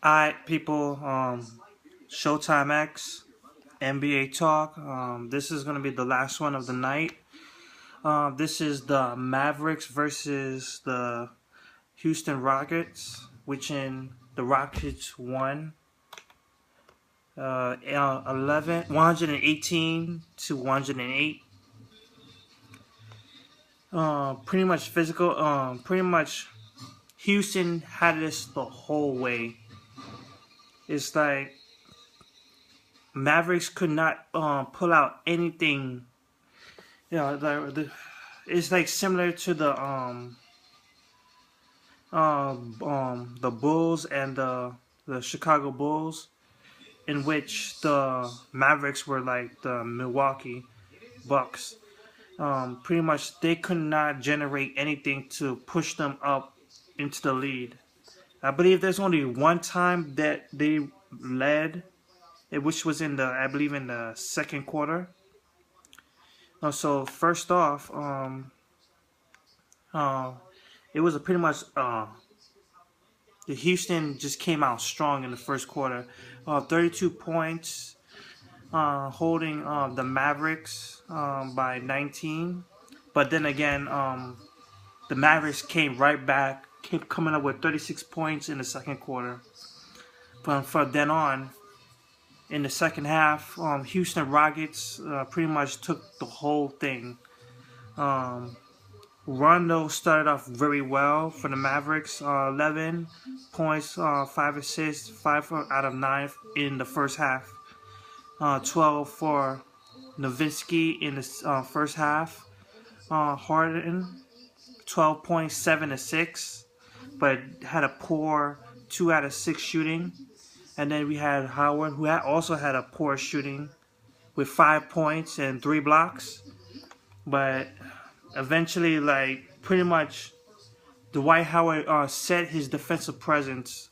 Alright, people, Showtime X, NBA Talk. This is going to be the last one of the night. This is the Mavericks versus the Houston Rockets, which in the Rockets won 118 to 108. Pretty much physical. Pretty much Houston had this the whole way. It's like Mavericks could not pull out anything. It's like similar to the Bulls and the Chicago Bulls, in which the Mavericks were like the Milwaukee Bucks. Pretty much they could not generate anything to push them up into the lead. I believe there's only one time that they led, which was I believe in the second quarter. So first off, it was pretty much the Houston just came out strong in the first quarter. 32 points, holding the Mavericks by 19. But then again, the Mavericks came right back, kept coming up with 36 points in the second quarter. But from then on, in the second half, Houston Rockets pretty much took the whole thing. Rondo started off very well for the Mavericks. 11 points, 5 assists, 5 out of 9 in the first half. 12 for Nowitzki in the first half. Harden, 12 points, 7 to 6, but had a poor 2 out of 6 shooting. And then we had Howard, who also had a poor shooting with 5 points and 3 blocks. But eventually, like, pretty much Dwight Howard set his defensive presence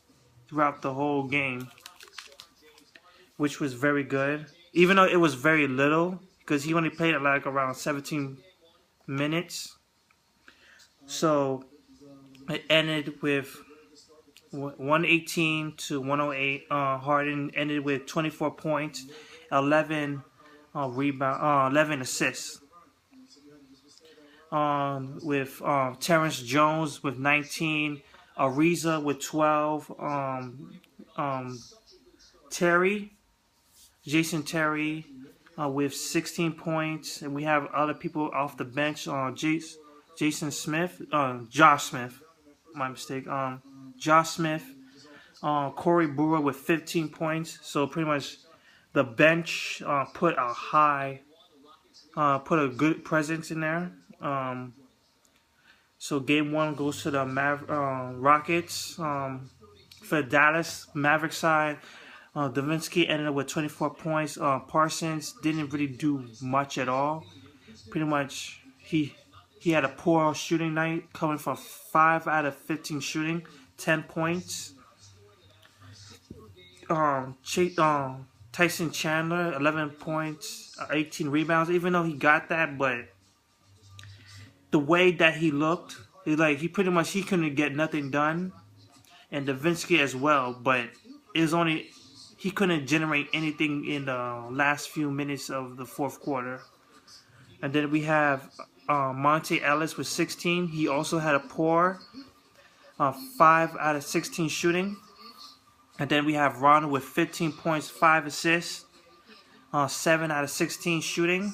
throughout the whole game, which was very good. Even though it was very little, because he only played like around 17 minutes. So it ended with 118 to 108. Harden ended with 24 points, 11 11 assists. With Terrence Jones with 19, Ariza with 12, Jason Terry with 16 points, and we have other people off the bench. Jason Smith, Josh Smith, my mistake. Josh Smith, Corey Brewer with 15 points. So pretty much the bench put a good presence in there. So game one goes to the Rockets. For the Dallas Mavericks side, Nowitzki ended up with 24 points. Parsons didn't really do much at all. Pretty much he had a poor shooting night, coming from 5 out of 15 shooting, 10 points. Tyson Chandler, 11 points, 18 rebounds. Even though he got that, but the way that he looked, he pretty much he couldn't get nothing done, and Nowitzki as well. But it was only he couldn't generate anything in the last few minutes of the fourth quarter. And then we have Monte Ellis with 16. He also had a poor 5 out of 16 shooting. And then we have Rondo with 15 points, 5 assists, 7 out of 16 shooting.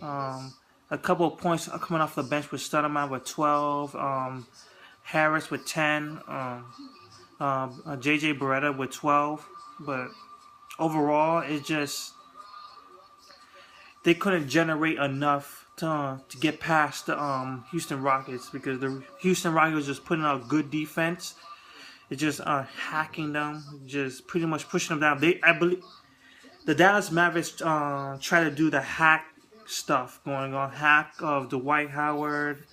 A couple of points coming off the bench with Stoudemire with 12, Harris with 10, JJ Beretta with 12. But overall, it just they couldn't generate enough to get past the Houston Rockets, because the Houston Rockets was just putting out good defense. It's just hacking them, just pretty much pushing them down. I believe the Dallas Mavericks try to do the hack stuff going on. Hack of Dwight Howard,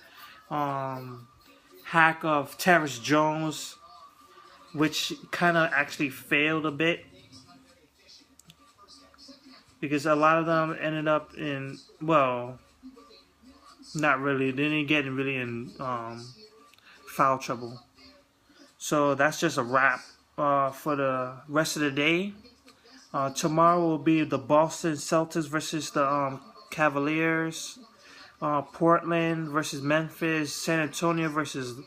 hack of Terrence Jones, which kind of actually failed a bit, because a lot of them ended up in, well, not really. They didn't get really in foul trouble. So that's just a wrap for the rest of the day. Tomorrow will be the Boston Celtics versus the Cavaliers. Portland versus Memphis. San Antonio versus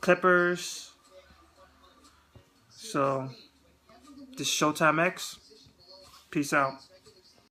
Clippers. So, this is Showtime X. Peace out.